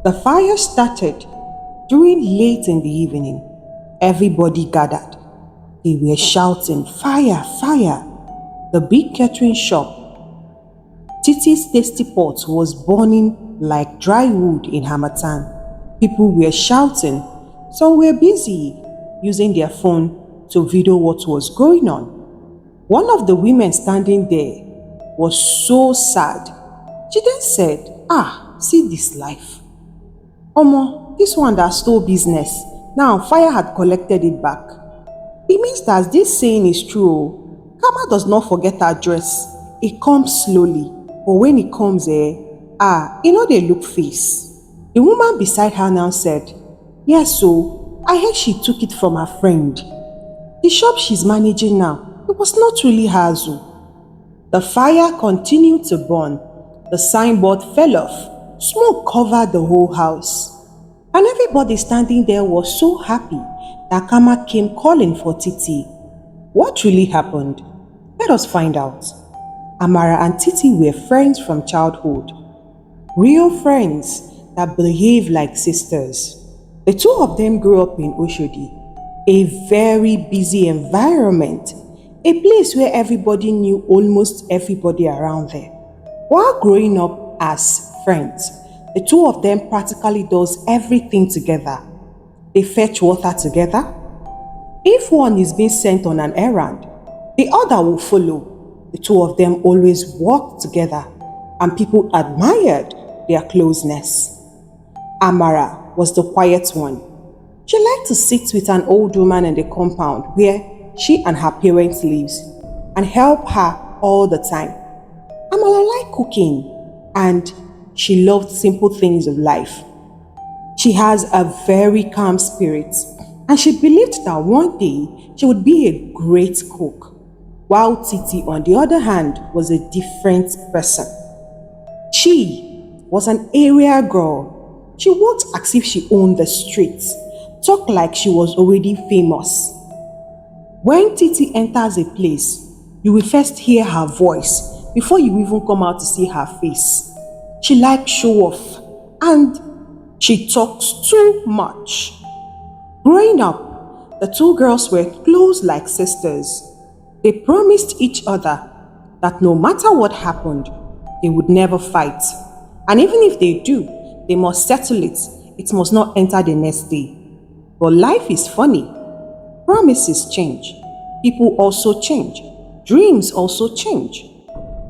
The fire started during late in the evening. Everybody gathered. They were shouting, "Fire, fire!" The big catering shop, Titi's Tasty Pot, was burning like dry wood in Harmattan. People were shouting. Some were busy using their phone to video what was going on. One of the women standing there was so sad. She then said, see this life. Omo, this one that stole business, now fire had collected it back. It means that this saying is true. Karma does not forget her dress. It comes slowly, but when it comes they look face. The woman beside her now said, "Yes, so I heard she took it from her friend. The shop she's managing now, it was not really hers." The fire continued to burn. The signboard fell off. Smoke covered the whole house. And everybody standing there was so happy that Karma came calling for Titi. What really happened? Let us find out. Amara and Titi were friends from childhood. Real friends that behave like sisters. The two of them grew up in UCHE, a very busy environment, a place where everybody knew almost everybody around there. While growing up as friends, the two of them practically does everything together. They fetch water together. If one is being sent on an errand, the other will follow. The two of them always worked together, and people admired their closeness. Amara was the quiet one. She liked to sit with an old woman in the compound where she and her parents lives and help her all the time. Amara liked cooking and she loved simple things of life. She has a very calm spirit and she believed that one day she would be a great cook, while Titi, on the other hand, was a different person. She was an area girl. She walked as if she owned the streets, talked like she was already famous. When Titi enters a place, you will first hear her voice before you even come out to see her face. She likes show off and she talks too much. Growing up, the two girls were close like sisters. They promised each other that no matter what happened, they would never fight. And even if they do, they must settle it. It must not enter the next day. But life is funny. Promises change. People also change. Dreams also change.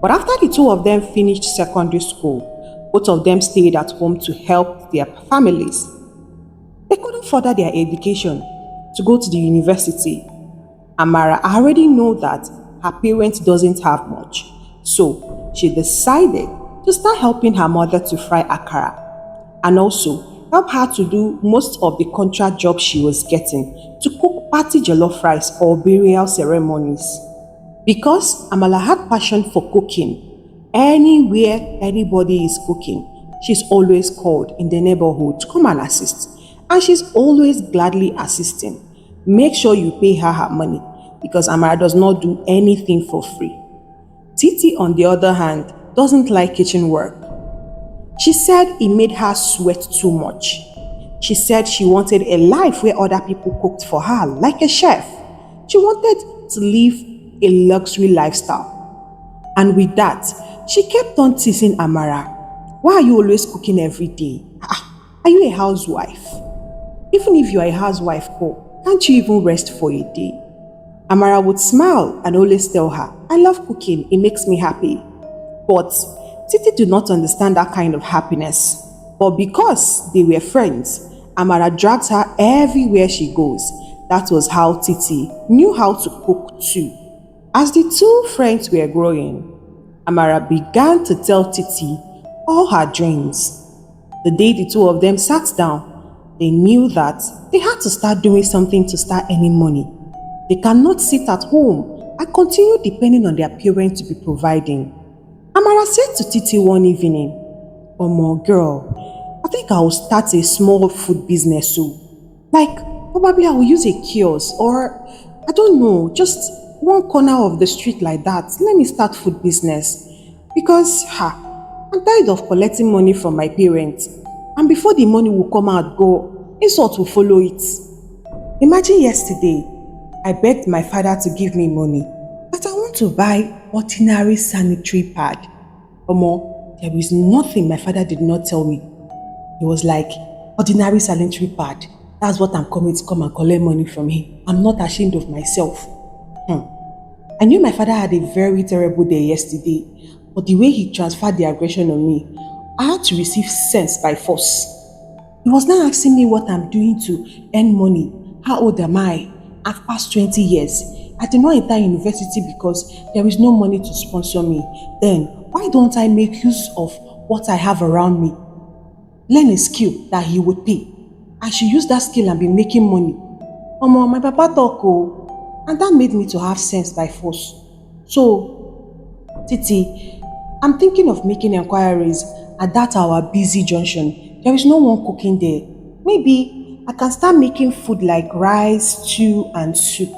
But after the two of them finished secondary school, both of them stayed at home to help their families. They couldn't further their education to go to the university. Amara already knew that her parents doesn't have much, so she decided to start helping her mother to fry akara and also help her to do most of the contract jobs she was getting to cook party jollof rice or burial ceremonies. Because Amala had passion for cooking, anywhere anybody is cooking, she's always called in the neighborhood to come and assist. And she's always gladly assisting. Make sure you pay her her money because Amara does not do anything for free. Titi, on the other hand, doesn't like kitchen work. She said it made her sweat too much. She said she wanted a life where other people cooked for her like a chef. She wanted to live a luxury lifestyle. And with that, she kept on teasing Amara. Why are you always cooking every day? Are you a housewife? Even if you are a housewife, can't you even rest for a day? Amara would smile and always tell her, I love cooking, it makes me happy. But Titi did not understand that kind of happiness. But because they were friends, Amara dragged her everywhere she goes. That was how Titi knew how to cook too. As the two friends were growing, Amara began to tell Titi all her dreams. The day the two of them sat down, they knew that they had to start doing something to start earning money. They cannot sit at home and continue depending on their parents to be providing. Amara said to Titi one evening, Omo girl, I think I will start a small food business so. Like, probably I will use a kiosk or, I don't know, just one corner of the street like that. Let me start food business. Because, I'm tired of collecting money from my parents. And before the money will come out go, insult will follow it. Imagine yesterday, I begged my father to give me money, but I want to buy ordinary sanitary pad. Omo, there is nothing my father did not tell me. He was like, ordinary sanitary pad. That's what I'm coming to come and collect money from him. I'm not ashamed of myself. I knew my father had a very terrible day yesterday, but the way he transferred the aggression on me, I had to receive sense by force. He was now asking me what I'm doing to earn money. How old am I? I've passed 20 years. I did not enter university because there is no money to sponsor me. Then, why don't I make use of what I have around me? Learn a skill that he would pay. I should use that skill and be making money. Omo, my papa talk oh, and that made me to have sense by force. So, Titi, I'm thinking of making inquiries at that our busy junction. There is no one cooking there. Maybe I can start making food like rice, stew, and soup.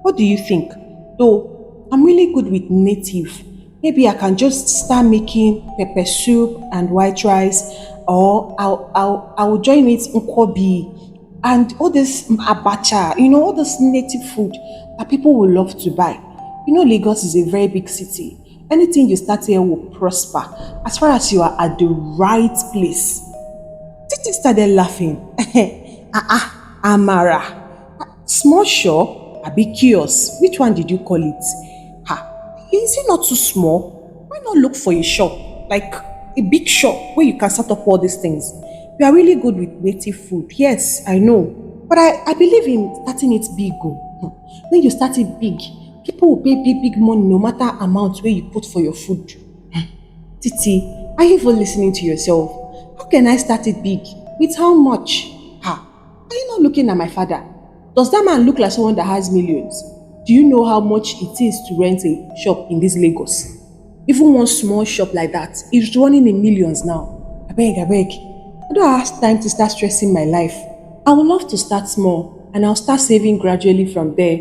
What do you think? Though I'm really good with native. Maybe I can just start making pepper soup and white rice, or I'll join it nkwobi and all this abacha, all this native food that people will love to buy. Lagos is a very big city. Anything you start here will prosper as far as you are at the right place. Titi started laughing. Amara. Small shop, a big kiosk. Which one did you call it? Is it not too small? Why not look for a shop, like a big shop where you can set up all these things? You are really good with native food. Yes, I know. But I believe in starting it big. When you start it big, people will pay big money no matter amount where you put for your food. Titi, are you even listening to yourself? How can I start it big? With how much? Are you not looking at my father? Does that man look like someone that has millions? Do you know how much it is to rent a shop in this Lagos? Even one small shop like that is running in millions now. I beg. I don't have time to start stressing my life. I would love to start small and I'll start saving gradually from there.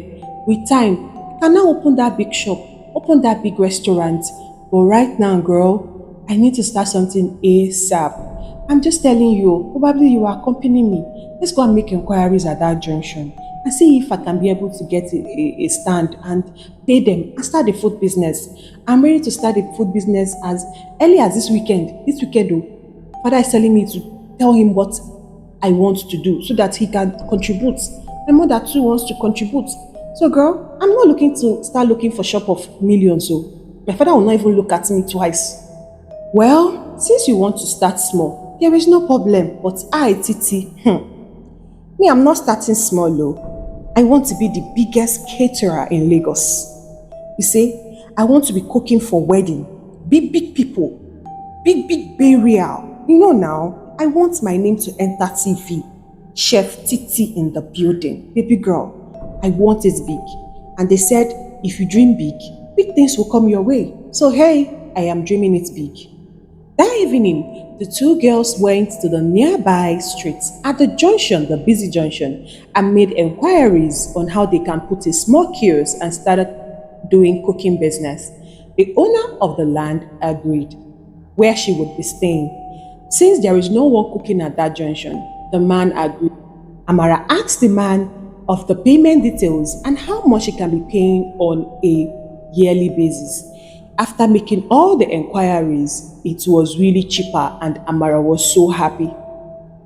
With time, I can now open that big shop, open that big restaurant. But right now, girl, I need to start something ASAP. I'm just telling you, probably you are accompanying me. Let's go and make inquiries at that junction and see if I can be able to get a stand and pay them and start the food business. I'm ready to start the food business as early as this weekend. This weekend, though, Father is telling me to tell him what I want to do so that he can contribute. My mother too wants to contribute. So, girl, I'm not looking to start looking for shop of millions. So my father will not even look at me twice. Well, since you want to start small, there is no problem. But Titi, me, I'm not starting small, though. I want to be the biggest caterer in Lagos. You see, I want to be cooking for wedding, big people, big burial. Now, I want my name to enter TV. Chef Titi in the building. Baby girl, I want it big. And they said, if you dream big things will come your way. So hey, I am dreaming it big. That evening, the two girls went to the nearby streets at the junction, the busy junction, and made enquiries on how they can put a small kiosk and started doing cooking business. The owner of the land agreed where she would be staying. Since there is no one cooking at that junction, the man agreed. Amara asked the man of the payment details and how much he can be paying on a yearly basis. After making all the enquiries, it was really cheaper and Amara was so happy.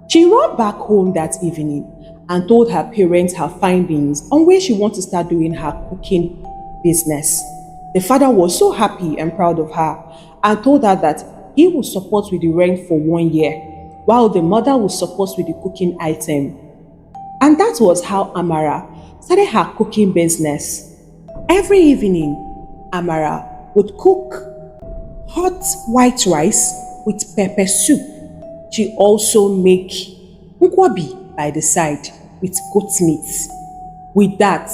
She ran back home that evening and told her parents her findings on where she wanted to start doing her cooking business. The father was so happy and proud of her and told her that he would support with the rent for 1 year, while the mother would support with the cooking item. And that was how Amara started her cooking business. Every evening, Amara would cook hot white rice with pepper soup. She also make nkwobi by the side with goat meat. With that,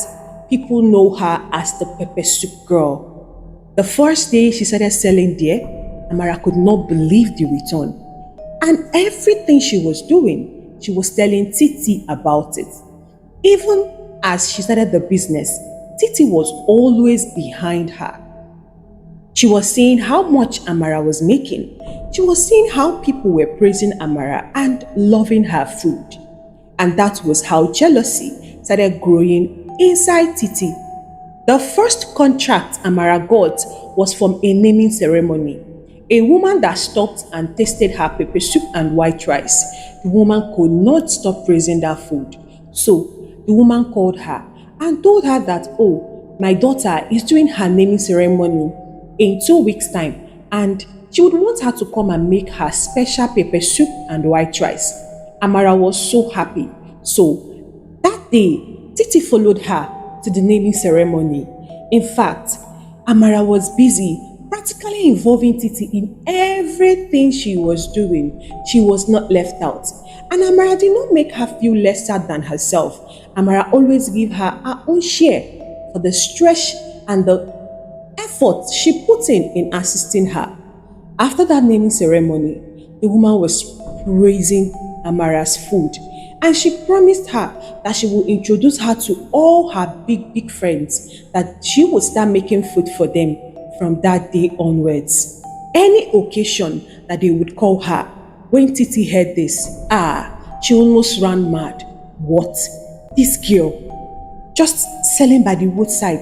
people know her as the pepper soup girl. The first day she started selling there, Amara could not believe the return. And everything she was doing, she was telling Titi about it. Even as she started the business, Titi was always behind her. She was seeing how much Amara was making. She was seeing how people were praising Amara and loving her food. And that was how jealousy started growing inside Titi. The first contract Amara got was from a naming ceremony. A woman that stopped and tasted her pepper soup and white rice. The woman could not stop praising that food. So the woman called her and told her that, oh, my daughter is doing her naming ceremony in 2 weeks' time and she would want her to come and make her special pepper soup and white rice. Amara was so happy. So that day, Titi followed her to the naming ceremony. In fact, Amara was busy practically involving Titi in everything she was doing. She was not left out. And Amara did not make her feel lesser than herself. Amara always gave her own share for the stress and the effort she put in assisting her. After that naming ceremony, the woman was praising Amara's food and she promised her that she would introduce her to all her big friends, that she would start making food for them from that day onwards. Any occasion that they would call her. When Titi heard this, she almost ran mad. What? This girl, just selling by the roadside,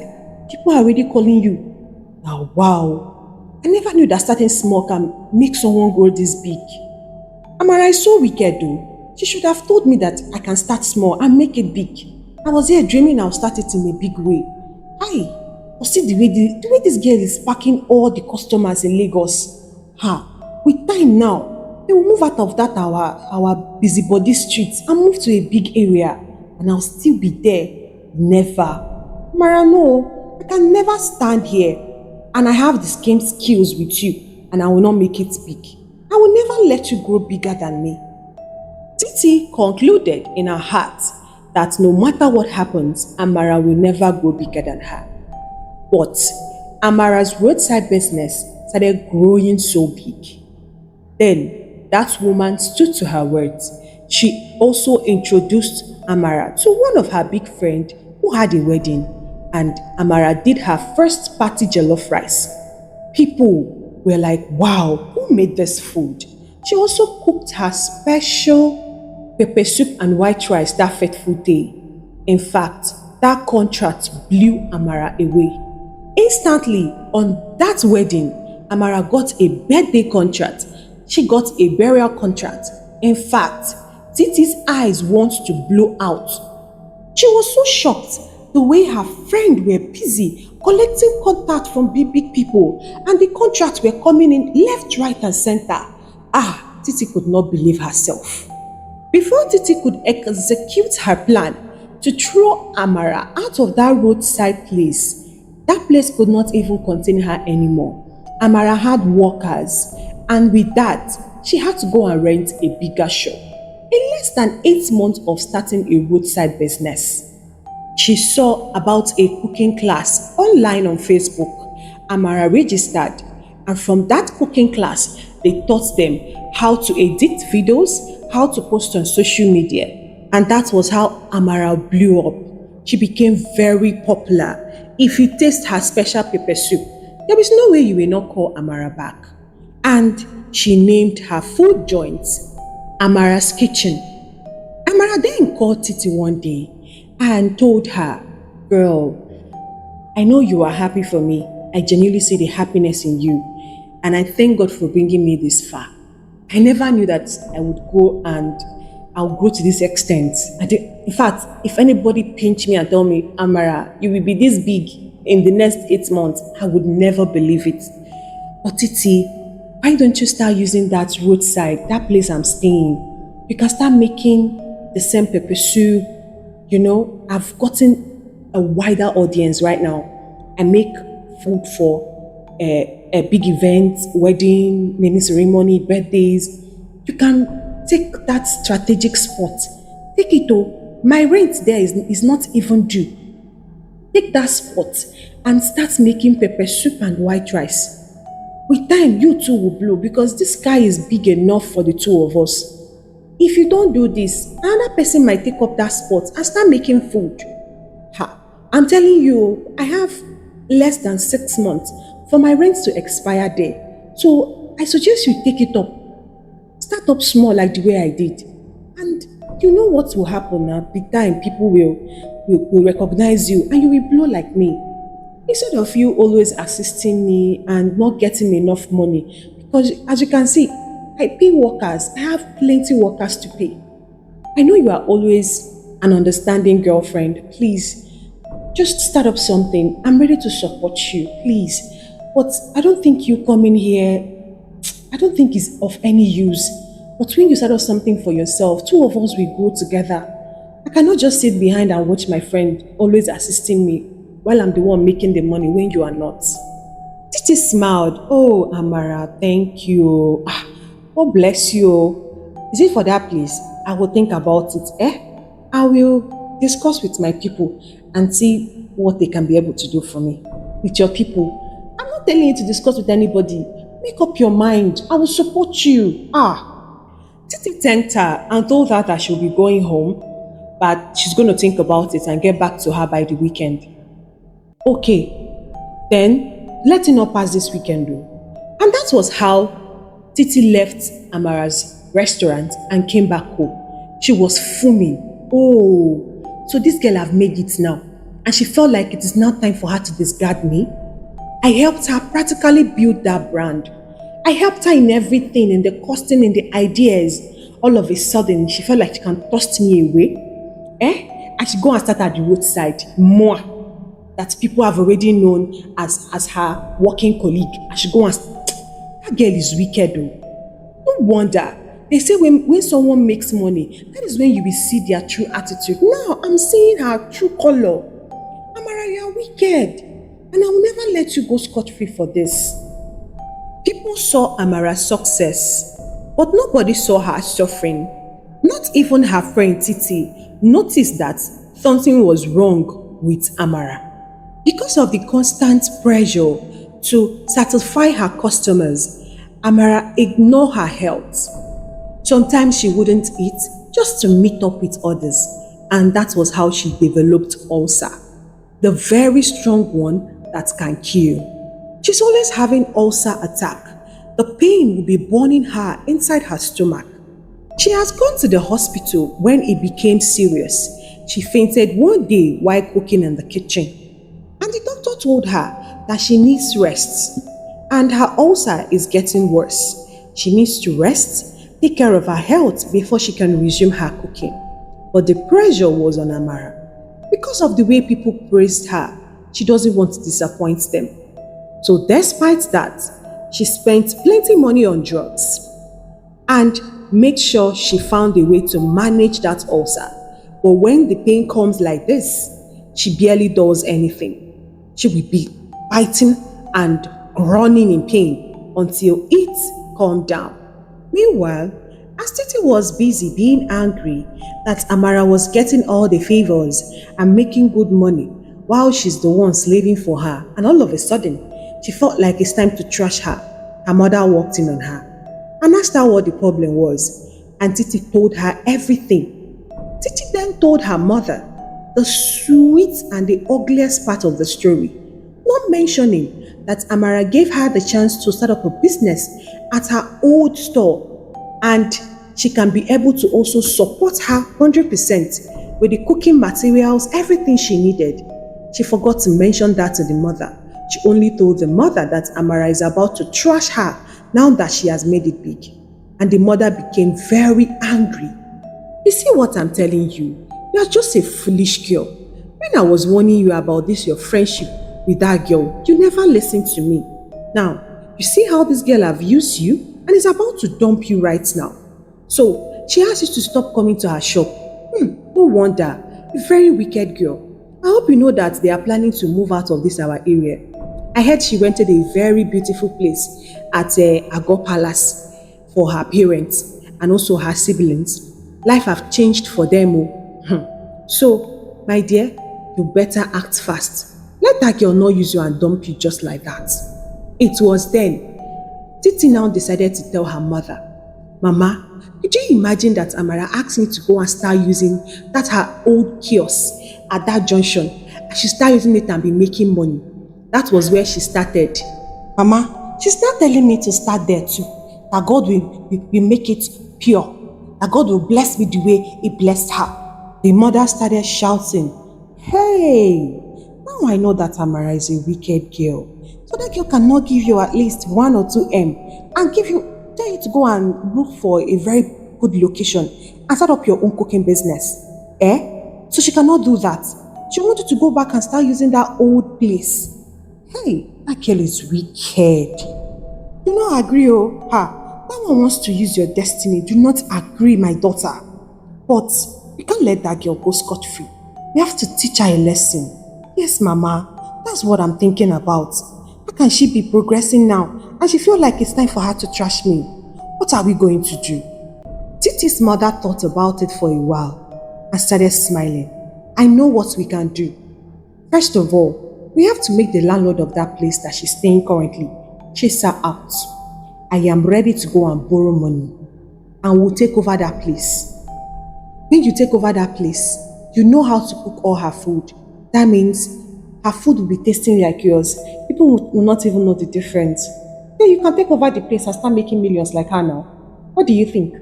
people are already calling you. Now, wow, I never knew that starting small can make someone grow this big. Amara is so wicked though. She should have told me that I can start small and make it big. I was here dreaming I'll start it in a big way. But see the way this girl is packing all the customers in Lagos. With time now, they will move out of that our busybody streets and move to a big area. And I'll still be there. Never. Amara, no, I can never stand here. And I have the same skills with you, and I will not make it big. I will never let you grow bigger than me. Titi concluded in her heart that no matter what happens, Amara will never grow bigger than her. But Amara's roadside business started growing so big. Then that woman stood to her words. She also introduced Amara to one of her big friends who had a wedding, and Amara did her first party jollof rice. People were like, wow, who made this food? She also cooked her special pepper soup and white rice that fateful day. In fact, that contract blew Amara away. Instantly, on that wedding, Amara got a birthday contract. She got a burial contract. In fact, Titi's eyes want to blow out. She was so shocked the way her friend were busy collecting contact from big people and the contracts were coming in left, right and center. Titi could not believe herself. Before Titi could execute her plan to throw Amara out of that roadside place, that place could not even contain her anymore. Amara had workers, and with that, she had to go and rent a bigger shop. In less than 8 months of starting a roadside business, she saw about a cooking class online on Facebook. Amara registered, and from that cooking class, they taught them how to edit videos, how to post on social media. And that was how Amara blew up. She became very popular. If you taste her special pepper soup, there is no way you will not call Amara back. And she named her food joint Amara's Kitchen. Amara then called Titi one day and told her, girl, I know you are happy for me. I genuinely see the happiness in you. And I thank God for bringing me this far. I never knew that I would go and I'll grow to this extent. In fact, if anybody pinch me and tell me, Amara, you will be this big in the next 8 months, I would never believe it. But Titi, why don't you start using that roadside, that place I'm staying? You can start making the same pepper soup. You know, I've gotten a wider audience right now. I make food for a big event, wedding, naming ceremony, birthdays. You can take that strategic spot. Take it to my rent there is not even due. Take that spot and start making pepper soup and white rice. With time, you too will blow because this sky is big enough for the two of us. If you don't do this, another person might take up that spot and start making food. I'm telling you, I have less than 6 months for my rent to expire there. So I suggest you take it up. Start up small like the way I did. And you know what will happen now? Big time, people will recognize you and you will blow like me. Instead of you always assisting me and not getting enough money. Because as you can see, I pay workers. I have plenty workers to pay. I know you are always an understanding girlfriend. Please, just start up something. I'm ready to support you, please. But I don't think you coming here, I don't think it's of any use. But when you start up something for yourself, two of us will grow together. I cannot just sit behind and watch my friend always assisting me while I'm the one making the money when you are not. Titi smiled. Oh, Amara, thank you. God bless you. Is it for that place? I will think about it. I will discuss with my people and see what they can be able to do for me. With your people. I'm not telling you to discuss with anybody. Make up your mind. I will support you. Titi thanked her and told her that she'll be going home, but she's going to think about it and get back to her by the weekend. Okay, then let it not pass this weekend though. And that was how Titi left Amara's restaurant and came back home. She was fuming. Oh, so this girl have made it now. And she felt like it is now time for her to discard me. I helped her practically build that brand. I helped her in everything, in the costing, in the ideas. All of a sudden, she felt like she can toss me away. I should go and start at the roadside. More. That people have already known as her working colleague. I should go and... That girl is wicked though. No wonder. They say when someone makes money, that is when you will see their true attitude. Now, I'm seeing her true color. Amara, you are wicked. And I will never let you go scot-free for this. People saw Amara's success, but nobody saw her suffering. Not even her friend Titi noticed that something was wrong with Amara. Because of the constant pressure to satisfy her customers, Amara ignored her health. Sometimes she wouldn't eat just to meet up with others, and that was how she developed ulcer, the very strong one that can kill. She's always having ulcer attack. The pain will be burning her inside her stomach. She has gone to the hospital when it became serious. She fainted one day while cooking in the kitchen. And the doctor told her that she needs rest. And her ulcer is getting worse. She needs to rest, take care of her health before she can resume her cooking. But the pressure was on Amara. Because of the way people praised her, she doesn't want to disappoint them. So despite that, she spent plenty money on drugs and made sure she found a way to manage that ulcer. But when the pain comes like this, she barely does anything. She will be biting and groaning in pain until it calmed down. Meanwhile, as Titi was busy being angry that Amara was getting all the favors and making good money while she's the one slaving for her, and all of a sudden, she felt like it's time to trash her. Her mother walked in on her and asked her what the problem was, and Titi told her everything. Titi then told her mother the sweet and the ugliest part of the story, not mentioning that Amara gave her the chance to start up a business at her old store, and she can be able to also support her 100% with the cooking materials, everything she needed. She forgot to mention that to the mother. She only told the mother that Amara is about to trash her now that she has made it big. And the mother became very angry. You see what I'm telling you? You are just a foolish girl. When I was warning you about this, your friendship with that girl, you never listened to me. Now, you see how this girl have used you and is about to dump you right now. So, she asked you to stop coming to her shop. No wonder. A very wicked girl. I hope you know that they are planning to move out of this our area. I heard she rented a very beautiful place at Agor Palace for her parents and also her siblings. Life have changed for them. So, my dear, you better act fast. Let that girl not use you and dump you just like that. It was then Titi now decided to tell her mother, Mama, did you imagine that Amara asked me to go and start using that her old kiosk at that junction, and she started using it and be making money? That was where she started. Mama, she's not telling me to start there too. That God will make it pure. That God will bless me the way He blessed her. The mother started shouting, "Hey, now I know that Amara is a wicked girl. So that girl cannot give you at least 1 or 2 M and tell you to go and look for a very good location and start up your own cooking business. So she cannot do that. She wanted to go back and start using that old place. Hey, that girl is wicked. Do not agree, oh. That one wants to use your destiny. Do not agree, my daughter. But we can't let that girl go scot-free. We have to teach her a lesson. Yes, Mama, that's what I'm thinking about. How can she be progressing now and she feel like it's time for her to trash me? What are we going to do?" Titi's mother thought about it for a while and started smiling. "I know what we can do. First of all, we have to make the landlord of that place that she's staying currently chase her out. I am ready to go and borrow money and we'll take over that place. When you take over that place, you know how to cook all her food. That means her food will be tasting like yours. People will not even know the difference. Then you can take over the place and start making millions like her now. What do you think?"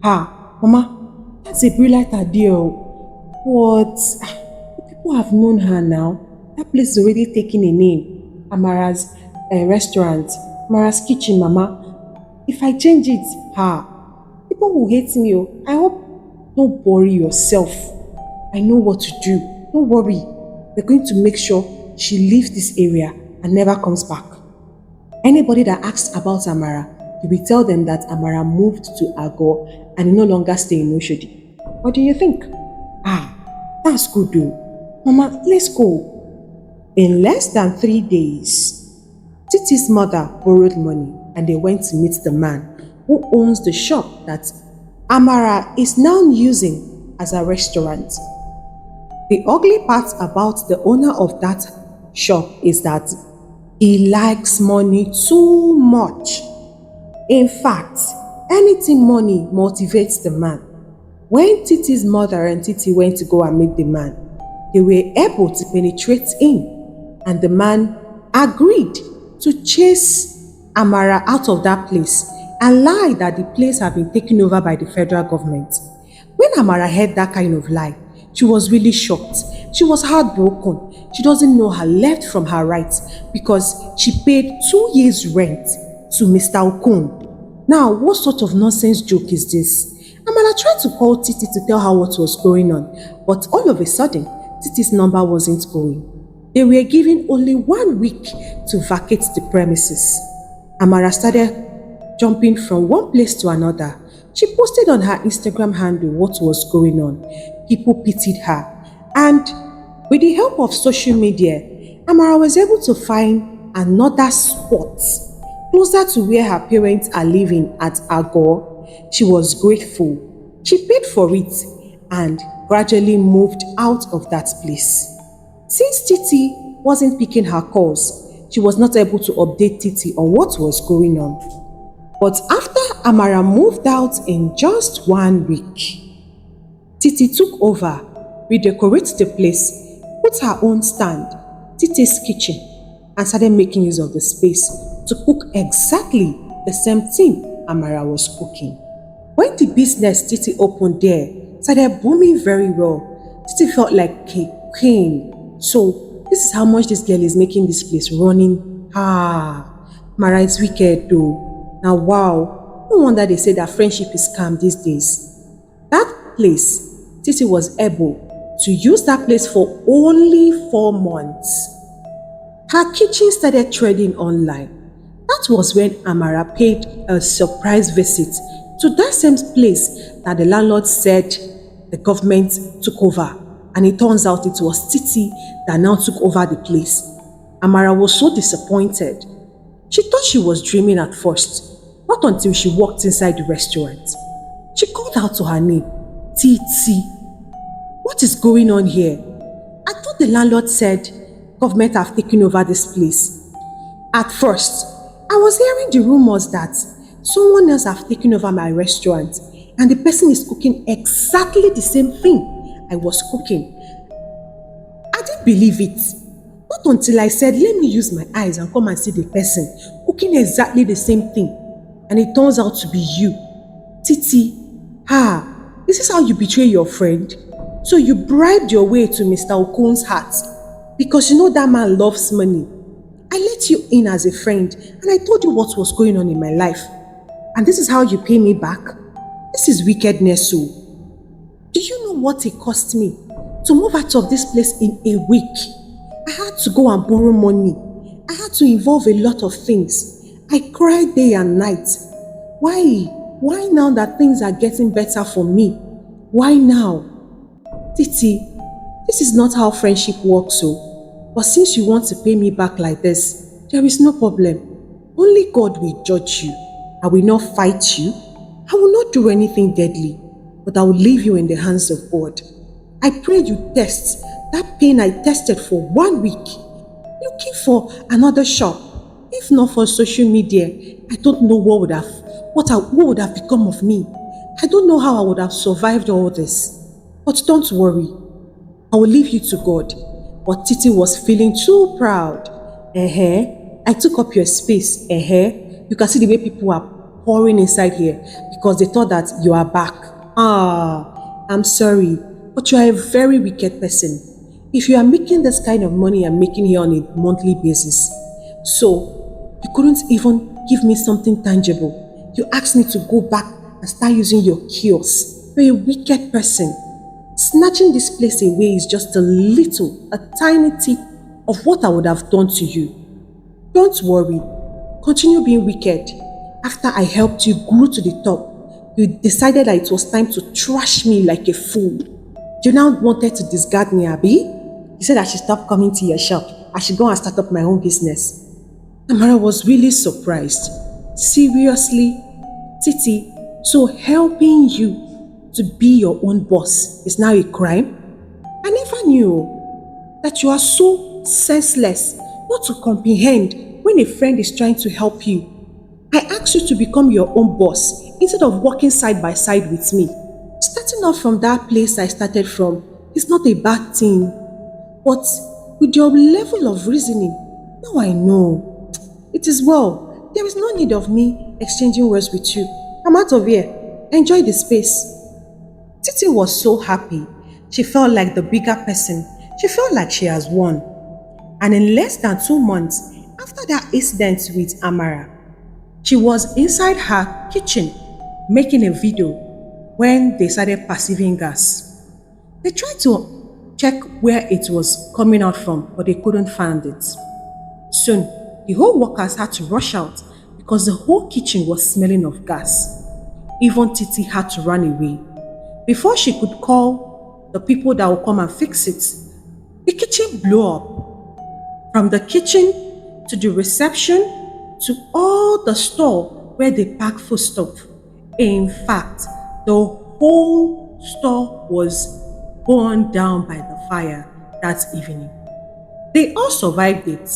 Mama, that's a brilliant idea. But people have known her now. That place is already taking a name. Amara's restaurant, Amara's kitchen, Mama. If I change it, people will hate me. I hope. Don't worry yourself. I know what to do. Don't worry. We're going to make sure she leaves this area and never comes back. Anybody that asks about Amara, you will tell them that Amara moved to Agor and no longer stay in UCHE. What do you think? That's good though. Mama, let's go. In less than 3 days, Titi's mother borrowed money and they went to meet the man who owns the shop that Amara is now using as a restaurant. The ugly part about the owner of that shop is that he likes money too much. In fact, anything money motivates the man. When Titi's mother and Titi went to go and meet the man, they were able to penetrate in, and the man agreed to chase Amara out of that place and lie that the place had been taken over by the federal government. When Amara heard that kind of lie, she was really shocked. She was heartbroken. She doesn't know her left from her right because she paid 2 years' rent to Mr. Okon. Now, what sort of nonsense joke is this? Amara tried to call Titi to tell her what was going on, but all of a sudden, Titi's number wasn't going. They were given only 1 week to vacate the premises. Amara started jumping from one place to another. She posted on her Instagram handle what was going on. People pitied her. And with the help of social media, Amara was able to find another spot closer to where her parents are living at Agor. She was grateful. She paid for it and gradually moved out of that place. Since Titi wasn't picking her calls, she was not able to update Titi on what was going on. But after Amara moved out in just 1 week, Titi took over, redecorated the place, put her own stand, Titi's kitchen, and started making use of the space to cook exactly the same thing Amara was cooking. When the business Titi opened there started booming very well, Titi felt like a queen. So this is how much this girl is making this place running. Amara is wicked though. Now wow, no wonder they say that friendship is scam these days. That place, Titi was able to use that place for only 4 months. Her kitchen started trading online. That was when Amara paid a surprise visit to that same place that the landlord said the government took over. And it turns out it was Titi that now took over the place. Amara was so disappointed. She thought she was dreaming at first, not until she walked inside the restaurant. She called out to her name, Titi. What is going on here? I thought the landlord said government have taken over this place. At first, I was hearing the rumors that someone else have taken over my restaurant and the person is cooking exactly the same thing I was cooking. I didn't believe it. Not Not until I said, let me use my eyes and come and see the person cooking exactly the same thing. And it turns out to be you. Titi, this is how you betray your friend? So you bribed your way to Mr. Okon's heart because you know that man loves money. I let you in as a friend and I told you what was going on in my life. And this is how you pay me back? This is wickedness, so. Do you know what it cost me to move out of this place in a week? I had to go and borrow money. I had to involve a lot of things. I cried day and night. Why? Why now that things are getting better for me? Why now? Titi, this is not how friendship works, so. But since you want to pay me back like this, there is no problem. Only God will judge you. I will not fight you. I will not do anything deadly, but I will leave you in the hands of God. I pray you test that pain I tested for 1 week, looking for another shop. If not for social media, I don't know what would have become of me. I don't know how I would have survived all this. But don't worry, I will leave you to God. But Titi was feeling too proud. I took up your space. You can see the way people are pouring inside here because they thought that you are back. I'm sorry, but you are a very wicked person. If you are making this kind of money I'm making here on a monthly basis, so you couldn't even give me something tangible. You asked me to go back and start using your kiosks. You're a wicked person. Snatching this place away is just a tiny tip of what I would have done to you. Don't worry. Continue being wicked. After I helped you grow to the top, you decided that it was time to trash me like a fool. You now wanted to discard me, Abi? You said I should stop coming to your shop. I should go and start up my own business. Amara was really surprised. Seriously? Titi, so helping you to be your own boss is now a crime? I never knew that you are so senseless not to comprehend when a friend is trying to help you. I asked you to become your own boss instead of working side by side with me. Starting off from that place I started from is not a bad thing. But with your level of reasoning, now I know. It is well. There is no need of me exchanging words with you. I'm out of here. Enjoy the space. Titi was so happy. She felt like the bigger person. She felt like she has won. And in less than 2 months after that incident with Amara, she was inside her kitchen making a video when they started perceiving gas. They tried to check where it was coming out from, but they couldn't find it. Soon, the whole workers had to rush out because the whole kitchen was smelling of gas. Even Titi had to run away. Before she could call the people that would come and fix it, the kitchen blew up. From the kitchen to the reception to all the store where they pack foodstuff. In fact, the whole store was burned down by the fire that evening. They all survived it.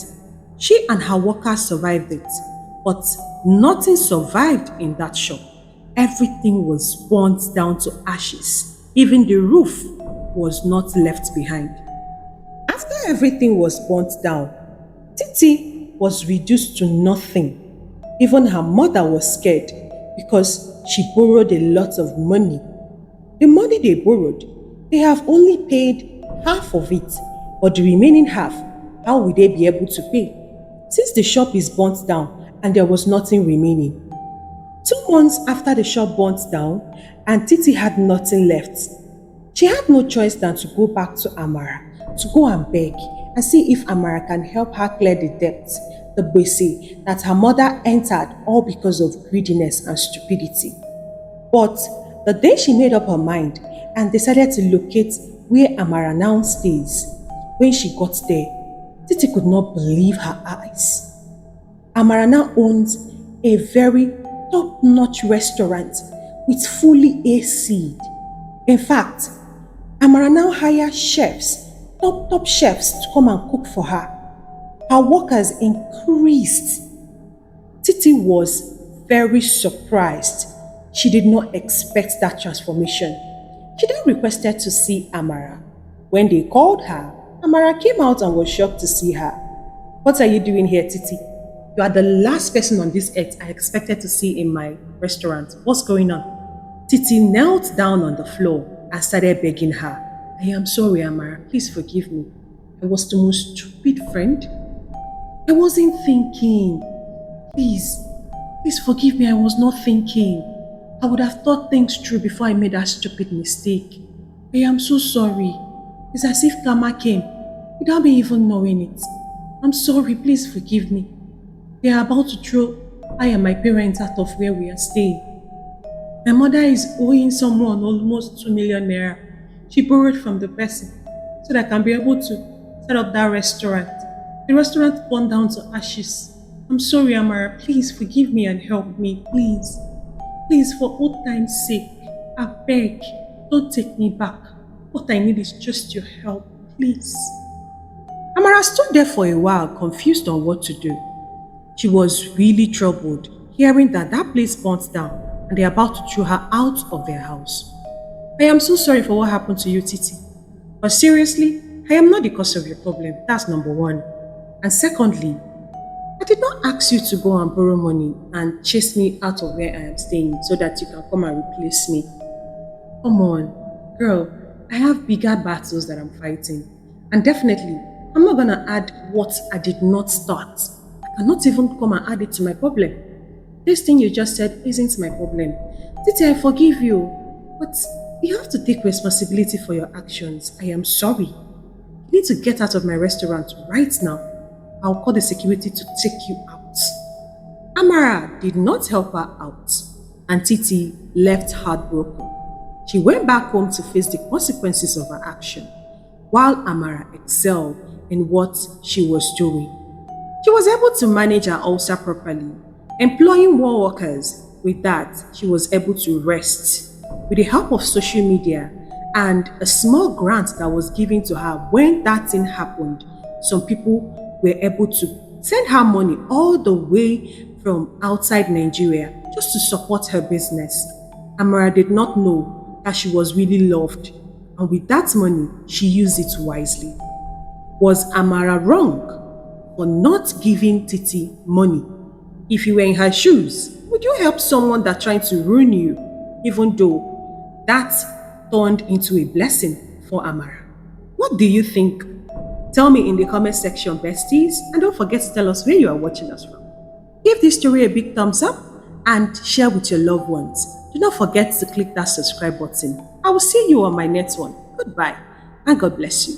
She and her workers survived it, but nothing survived in that shop. Everything was burnt down to ashes. Even the roof was not left behind. After everything was burnt down, Titi was reduced to nothing. Even her mother was scared because she borrowed a lot of money. The money they borrowed, they have only paid half of it, but the remaining half, how will they be able to pay? Since the shop is burnt down and there was nothing remaining. 2 months after the shop burnt down and Titi had nothing left, she had no choice than to go back to Amara to go and beg and see if Amara can help her clear the debt, the gbese that her mother entered all because of greediness and stupidity. But the day she made up her mind and decided to locate where Amara now stays, when she got there, Titi could not believe her eyes. Amara now owns a very top-notch restaurant with fully AC. In fact, Amara now hires chefs, top chefs to come and cook for her. Her workers increased. Titi was very surprised. She did not expect that transformation. She then requested to see Amara. When they called her, Amara came out and was shocked to see her. What are you doing here, Titi? You are the last person on this earth I expected to see in my restaurant. What's going on? Titi knelt down on the floor and started begging her. I am sorry, Amara. Please forgive me. I was the most stupid friend. I wasn't thinking. Please forgive me. I was not thinking. I would have thought things through before I made that stupid mistake. I am so sorry. It's as if karma came without me even knowing it. I'm sorry. Please forgive me. They are about to throw I and my parents out of where we are staying. My mother is owing someone almost 2 million naira. She borrowed from the person so that I can be able to set up that restaurant. The restaurant burned down to ashes. I'm sorry, Amara. Please forgive me and help me, please. Please, for old time's sake, I beg, don't take me back. What I need is just your help, please. Amara stood there for a while, confused on what to do. She was really troubled, hearing that place burnt down and they're about to throw her out of their house. I am so sorry for what happened to you, Titi. But seriously, I am not the cause of your problem. That's number one. And secondly, I did not ask you to go and borrow money and chase me out of where I am staying so that you can come and replace me. Come on, girl, I have bigger battles that I'm fighting. And definitely, I'm not gonna add what I did not start. I cannot even come and add it to my problem. This thing you just said isn't my problem. Titi, I forgive you, but you have to take responsibility for your actions. I am sorry. You need to get out of my restaurant right now. I'll call the security to take you out. Amara did not help her out, and Titi left heartbroken. She went back home to face the consequences of her action, while Amara excelled in what she was doing. She was able to manage her ulcer properly, employing more workers. With that, she was able to rest. With the help of social media and a small grant that was given to her when that thing happened, some people were able to send her money all the way from outside Nigeria just to support her business. Amara did not know that she was really loved, and with that money, she used it wisely. Was Amara wrong for not giving Titi money? If you were in her shoes, would you help someone that tried to ruin you, even though that turned into a blessing for Amara? What do you think? Tell me in the comment section, besties, and don't forget to tell us where you are watching us from. Give this story a big thumbs up and share with your loved ones. Do not forget to click that subscribe button. I will see you on my next one. Goodbye and God bless you.